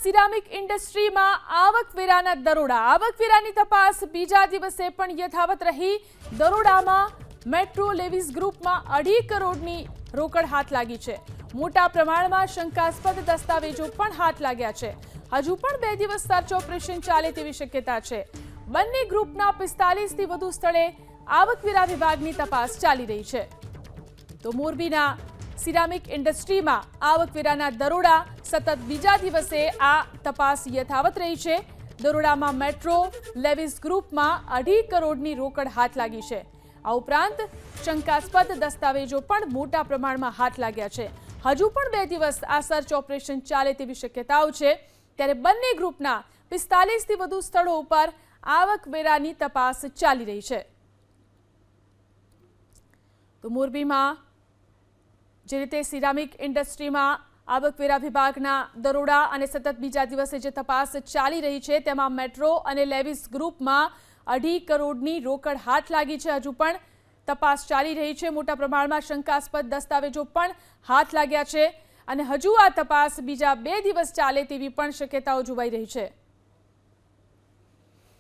Ceramic ઇન્ડસ્ટ્રીમાં આવકવેરાના દરોડા. આવકવેરાની તપાસ બીજા દિવસે પણ યથાવત રહી. દરોડામાં મેટ્રો લેવિસ ગ્રુપમાં 2.5 કરોડની રોકડ હાથ લાગી છે. મોટા પ્રમાણમાં શંકાસ્પદ દસ્તાવેજો પણ હાથ લાગ્યા છે. હજુ પણ 2 દિવસ સર્ચ ઓપરેશન ચાલે તેવી શક્યતા છે. બંને ગ્રુપના 45થી વધુ સ્થળે આવકવેરા વિભાગની તપાસ ચાલી રહી છે. તો મોરબીના સિરામિક ઇન્ડસ્ટ્રીમાં આવકવેરાના દરોડા સતત બીજા દિવસે આ તપાસ યથાવત રહી છે. દરોડામાં મેટ્રો લેવિસ ગ્રુપમાં 2.5 કરોડની રોકડ હાથ લાગી છે. આ ઉપરાંત શંકાસ્પદ દસ્તાવેજો પણ મોટા પ્રમાણમાં હાથ લાગ્યા છે. હજુ પણ 2 દિવસ આ સર્ચ ઓપરેશન ચાલે તેવી શક્યતાઓ છે. ત્યારે બંને ગ્રુપના 45થી વધુ સ્થળો ઉપર આવકવેરાની તપાસ ચાલી રહી છે. તો મોરબીમાં જે રીતે સિરામિક ઇન્ડસ્ટ્રીમાં આવકવેરા વિભાગના દરોડા અને સતત બીજા દિવસે જે તપાસ ચાલી રહી છે તેમાં મેટ્રો અને લેવિસ ગ્રુપમાં 2.5 કરોડની રોકડ હાથ લાગી છે. હજુ પણ તપાસ ચાલી રહી છે. મોટા પ્રમાણમાં શંકાસ્પદ દસ્તાવેજો પણ હાથ લાગ્યા છે અને હજુ આ તપાસ બીજા 2 દિવસ ચાલે તેવી પણ શક્યતાઓ જોવાઈ રહી છે.